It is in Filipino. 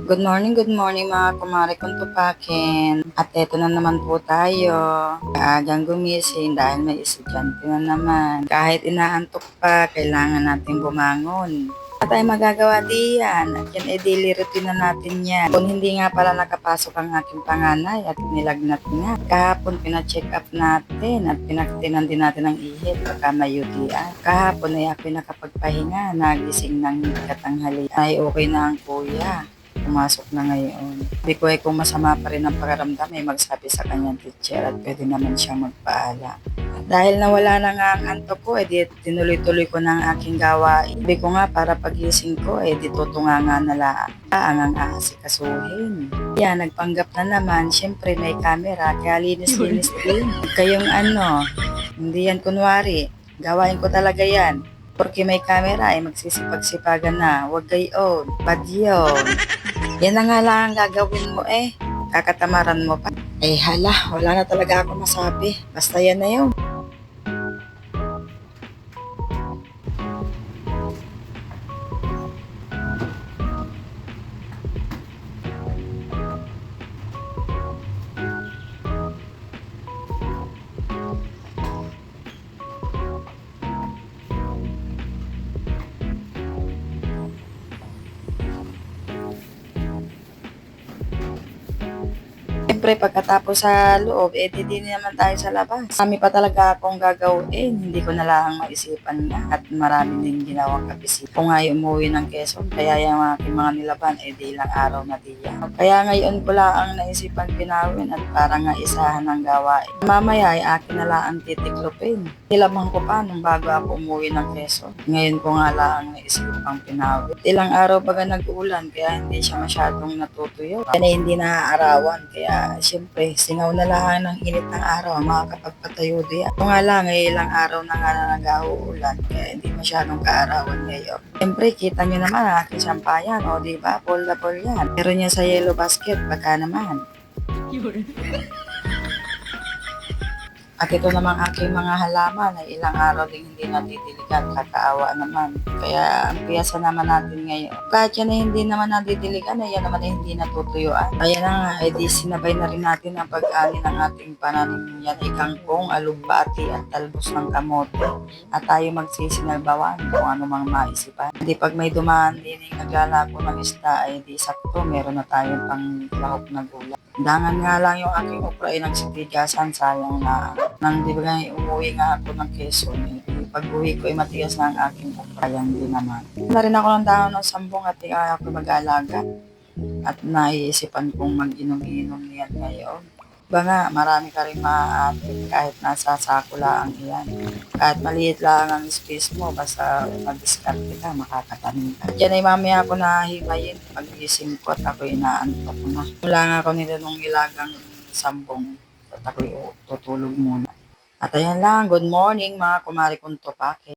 Good morning mga kumare kong tupakin. At eto na naman po tayo. Kaagang gumising dahil may estudyante na naman. Kahit inaantok pa, kailangan natin bumangon. At ay magagawa diyan. At yan ay daily routine na natin yan. Kung hindi nga pala nakapasok ang aking panganay at nilagnat nga. Kahapon pina-check up natin at pinaktinan din natin ang ihip baka may UTI. Kahapon ay ako nakapagpahinga, nagising ng katanghali. Ay okay na ang kuya. Pumasok na ngayon. Sabi ko ay kung masama pa rin ang pakiramdam ay magsabi sa kanyang teacher at pwede naman siyang magpaala. Dahil nawala na nga ang antok ko, di tinuloy-tuloy ko na ang aking gawain. Sabi ko nga para pagising ko, di tutunganga na lang ang aasikasuhin. Yan, nagpanggap na naman. Siyempre may camera, kaya linis-linis din. Kayong hindi yan kunwari. Gawain ko talaga yan. Porque may camera ay magsisipag-sipagan na. Huwag gayon. Bad yun. Yan na nga lang ang gagawin mo kakatamaran mo pa. Hala, wala na talaga ako masabi. Basta yan na yun. Siyempre pagkatapos sa loob, di naman tayo sa labas. Marami pa talaga akong gagawin. Hindi ko na lang maisipan na at marami din ginawang kapisip. Kung nga umuwi ng Quezon, kaya yung aking mga nilaban, di ilang araw na diyan. Kaya ngayon ko lang ang naisipan pinawin at parang nga isahan ng gawain. Mamaya ay akin na lang ang titiklopin. Nilaban ko pa nung bago ako umuwi ng Quezon. Ngayon ko nga lang ang naisipang pinawin. Ilang araw baga nag-ulan, kaya hindi siya masyadong natutuyo. Kaya hindi naaarawan, kaya siyempre, singaw na lang ng init ng araw, makakapagpatayo diyan. Kung nga lang, ilang araw na nga na nag-uulan, kaya hindi masyadong kaarawan ngayon. Siyempre, kita nyo naman ang aking sampayan, diba? Foldable yan. Pero niya sa yellow basket, baka naman. At ito namang aking mga halaman ay ilang araw din hindi nadidiligan, kakaawa naman. Kaya ang piyasa naman natin ngayon. Kahit yan ay hindi naman nadidiligan, ay yan naman ay hindi natutuyuan. Kaya na nga, di sinabay na rin natin ang pag-ani ng ating pananim. Yan ay kangkong, alugbati at talbos ng kamote. At tayo magsisinalbawan kung ano mang maisipan. Hindi pag may dumaan din yung naglalako ng isda ay di sakto, meron na tayong pang lahok na gulay. Dangan nga lang yung aking okra ay nagsitigasan, sayang na. Nang di ba umuwi nga ako ng Quezon, pag-uwi ko ay matigas na ang aking okra, yan din naman. Na rin ako ng dahon ng sambong at ako mag-alaga. At naiisipan kong mag-inom-inom niyan ngayon. Ba nga, marami ka rin maaatin kahit nasa sako lang iyan. Kahit maliit lang ang space mo, basta mag-discarte ka, makakatanim ka. Diyan ay mamaya ako nahimayin pag-gising ko at ako inaantok na. Wala nga ako nila nung ilagang sambong at ako tutulog muna. At ayan lang, good morning mga kumari kong tupake.